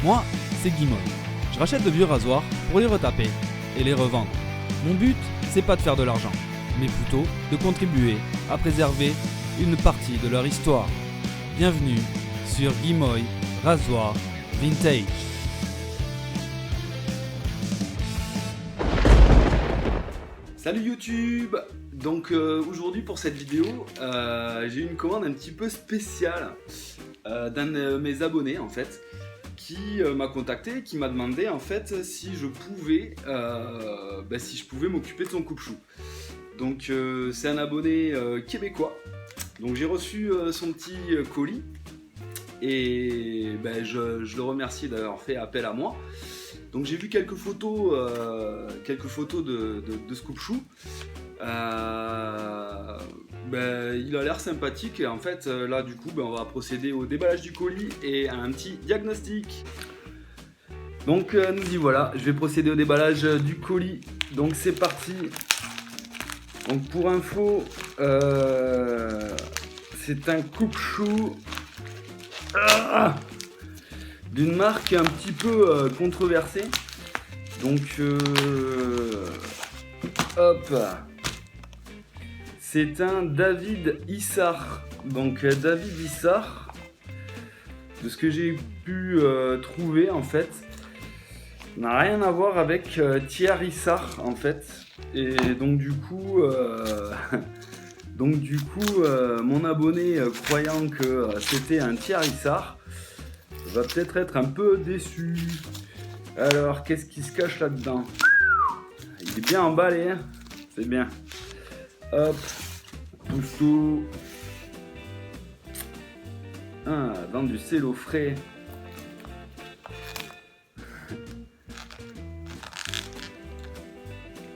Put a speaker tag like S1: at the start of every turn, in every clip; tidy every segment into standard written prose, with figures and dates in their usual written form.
S1: Moi, c'est Guimoy. Je rachète de vieux rasoirs pour les retaper et les revendre. Mon but, c'est pas de faire de l'argent, mais plutôt de contribuer à préserver une partie de leur histoire. Bienvenue sur Guimoy Rasoir Vintage.
S2: Salut YouTube. Donc aujourd'hui pour cette vidéo, j'ai une commande un petit peu spéciale d'un de mes abonnés en fait, qui m'a contacté, qui m'a demandé en fait si je pouvais m'occuper de son coupe-chou. Donc c'est un abonné québécois. Donc j'ai reçu son petit colis et je le remercie d'avoir fait appel à moi. Donc j'ai vu quelques photos de ce coupe-chou. Il a l'air sympathique et en fait là du coup on va procéder au déballage du colis et à un petit diagnostic. Donc nous y voilà, je vais procéder au déballage du colis. Donc c'est parti. Donc pour info, c'est un coupe-chou d'une marque un petit peu controversée. Donc hop, c'est un David Issar. Donc David Issar, de ce que j'ai pu trouver en fait, n'a rien à voir avec Thierry Issar en fait. Et donc du coup mon abonné croyant que c'était un Thierry Issar va peut-être être un peu déçu. Alors, qu'est-ce qui se cache là-dedans? Il est bien emballé, hein, c'est bien. Hop, pousse tout. Ah, dans du cello frais.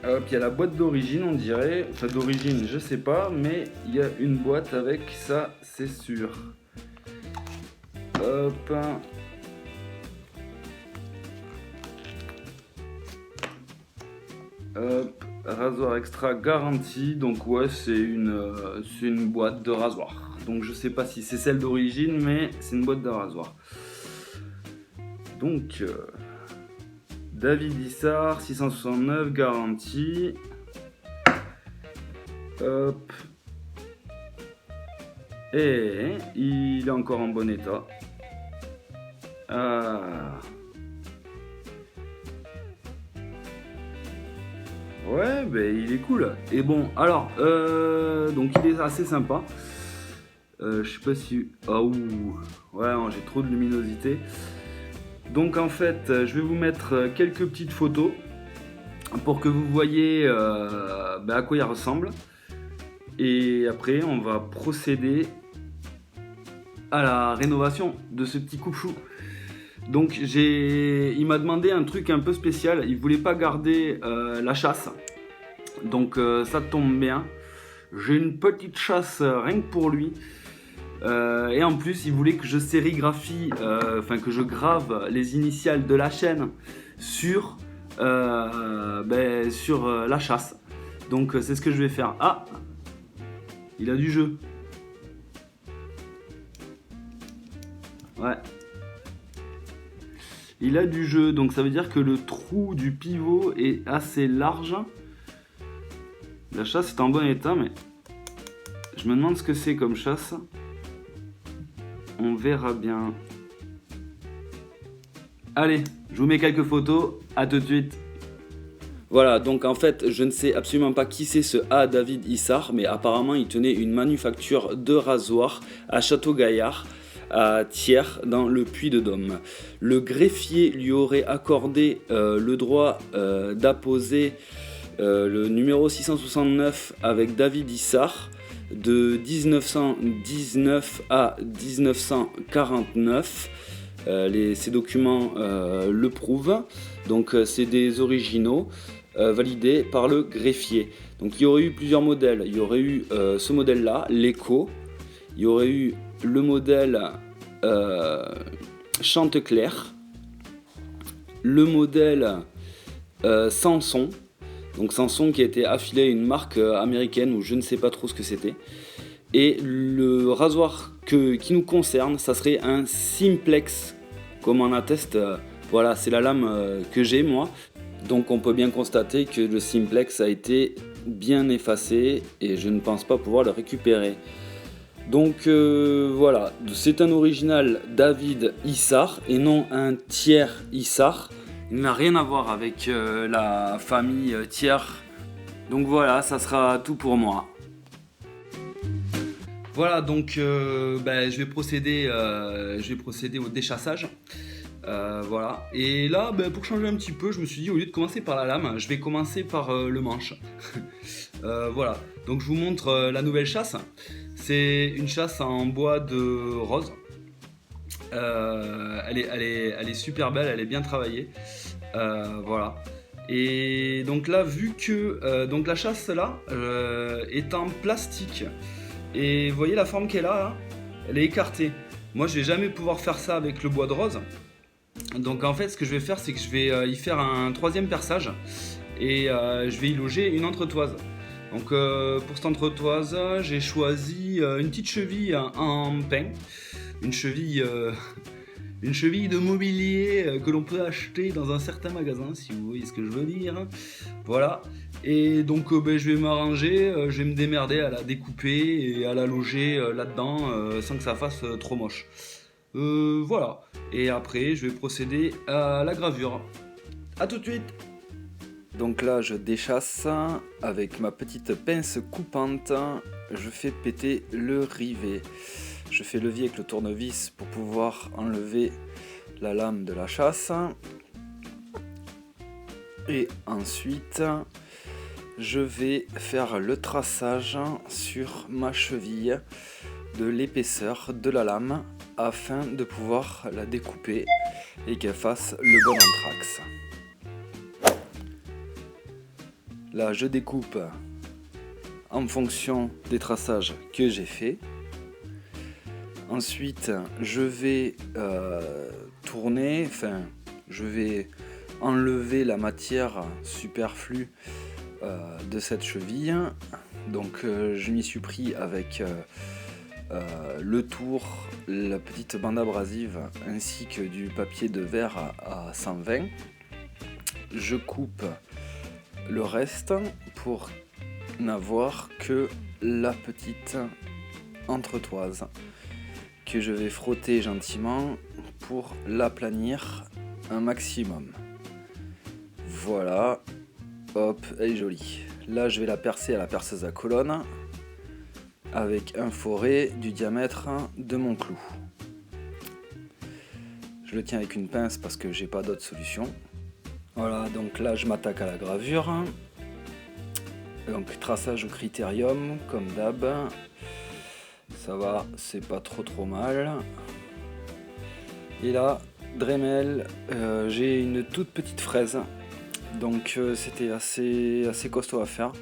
S2: Hop, il y a la boîte d'origine, on dirait. Enfin, d'origine, je sais pas, mais il y a une boîte avec ça, c'est sûr. Hop. Hop, rasoir extra garantie. Donc ouais, c'est une boîte de rasoir. Donc je sais pas si c'est celle d'origine, mais c'est une boîte de rasoir. Donc David Issar 669 garantie. Hop. Et il est encore en bon état. Ah. Ouais, il est cool. Et bon, alors, donc il est assez sympa. Je sais pas si... Ah ouh. Ouais, non, j'ai trop de luminosité. Donc en fait, je vais vous mettre quelques petites photos pour que vous voyez à quoi il ressemble. Et après, on va procéder à la rénovation de ce petit coupe-chou. Donc il m'a demandé un truc un peu spécial. Il voulait pas garder la chasse. Donc ça tombe bien. J'ai une petite chasse rien que pour lui. Et en plus, il voulait que je sérigraphie, que je grave les initiales de la chaîne sur la chasse. Donc c'est ce que je vais faire. Ah, il a du jeu. Ouais. Il a du jeu, donc ça veut dire que le trou du pivot est assez large. La chasse est en bon état, mais je me demande ce que c'est comme chasse. On verra bien. Allez, je vous mets quelques photos, à tout de suite. Voilà, donc en fait, je ne sais absolument pas qui c'est ce A. David Issar, mais apparemment il tenait une manufacture de rasoirs à Château-Gaillard, à Thiers, dans le Puy-de-Dôme. Le greffier lui aurait accordé le droit d'apposer le numéro 669 avec David Issar de 1919 à 1949. Ces documents le prouvent. Donc c'est des originaux validés par le greffier. Donc il y aurait eu plusieurs modèles. Il y aurait eu ce modèle-là, l'Echo. Il y aurait eu le modèle Chantecler, le modèle Samson. Donc Samson qui a été affilié à une marque américaine où je ne sais pas trop ce que c'était. Et le rasoir qui nous concerne, ça serait un Simplex comme en atteste, voilà, c'est la lame que j'ai moi. Donc on peut bien constater que le simplex a été bien effacé et je ne pense pas pouvoir le récupérer. Donc voilà, c'est un original David Issar et non un tiers Issar. Il n'a rien à voir avec la famille tiers. Donc voilà, ça sera tout pour moi. Voilà, donc je vais procéder au déchassage. Voilà. Et là, pour changer un petit peu, je me suis dit, au lieu de commencer par la lame, je vais commencer par le manche. Voilà. Donc je vous montre la nouvelle chasse. C'est une chasse en bois de rose. Elle est super belle, elle est bien travaillée. Voilà. Et donc là, vu que donc la chasse là est en plastique, et vous voyez la forme qu'elle a là, elle est écartée. Moi, je vais jamais pouvoir faire ça avec le bois de rose. Donc en fait, ce que je vais faire, c'est que je vais y faire un troisième perçage et je vais y loger une entretoise. Donc pour cette entretoise, j'ai choisi une petite cheville en pin, une cheville de mobilier que l'on peut acheter dans un certain magasin, si vous voyez ce que je veux dire. Voilà. Et donc je vais m'arranger, je vais me démerder à la découper et à la loger là-dedans sans que ça fasse trop moche. Voilà. Et après, je vais procéder à la gravure. A tout de suite. Donc là, je déchasse avec ma petite pince coupante. Je fais péter le rivet. Je fais levier avec le tournevis pour pouvoir enlever la lame de la chasse. Et ensuite, je vais faire le traçage sur ma cheville de l'épaisseur de la lame afin de pouvoir la découper et qu'elle fasse le bon anthrax. Là, je découpe en fonction des traçages que j'ai fait. Ensuite, je vais tourner, je vais enlever la matière superflue de cette cheville. Donc, je m'y suis pris avec le tour, la petite bande abrasive ainsi que du papier de verre à 120. Je coupe le reste pour n'avoir que la petite entretoise que je vais frotter gentiment pour l'aplanir un maximum. Voilà, hop, elle est jolie. Là, je vais la percer à la perceuse à colonne avec un foret du diamètre de mon clou. Je le tiens avec une pince parce que j'ai pas d'autre solution. Voilà, donc là je m'attaque à la gravure. Donc traçage au critérium comme d'hab. Ça va, c'est pas trop mal. Et là, Dremel, j'ai une toute petite fraise. Donc c'était assez costaud à faire.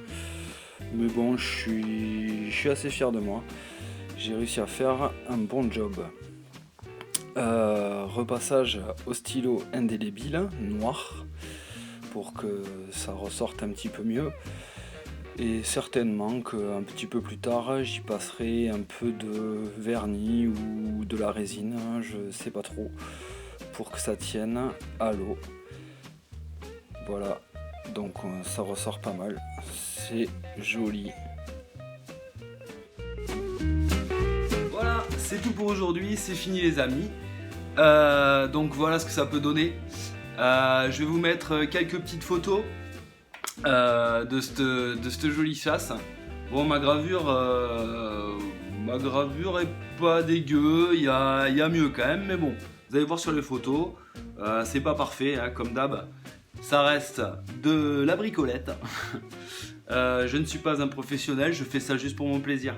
S2: Mais bon, je suis assez fier de moi. J'ai réussi à faire un bon job. Repassage au stylo indélébile noir pour que ça ressorte un petit peu mieux. Et certainement qu'un petit peu plus tard, j'y passerai un peu de vernis ou de la résine, je sais pas trop, pour que ça tienne à l'eau. Voilà, donc ça ressort pas mal, c'est joli. Voilà, c'est tout pour aujourd'hui, c'est fini les amis. Donc voilà ce que ça peut donner. Je vais vous mettre quelques petites photos de cette jolie chasse. Bon, ma gravure est pas dégueu, il y a mieux quand même, mais bon, vous allez voir sur les photos, c'est pas parfait, hein, comme d'hab. Ça reste de la bricolette. Je ne suis pas un professionnel, je fais ça juste pour mon plaisir.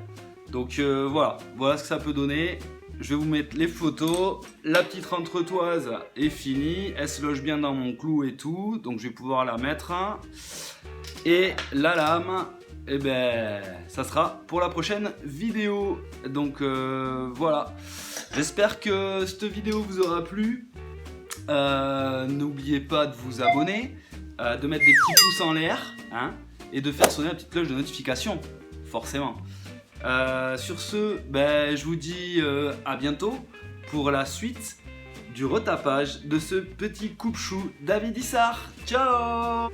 S2: Donc voilà ce que ça peut donner. Je vais vous mettre les photos. La petite entretoise est finie, elle se loge bien dans mon clou et tout, donc je vais pouvoir la mettre. Et la lame, ça sera pour la prochaine vidéo. Donc voilà. J'espère que cette vidéo vous aura plu. N'oubliez pas de vous abonner, de mettre des petits pouces en l'air, hein, et de faire sonner la petite cloche de notification, forcément. Sur ce, je vous dis à bientôt pour la suite du retapage de ce petit coupe-chou David Issard. Ciao!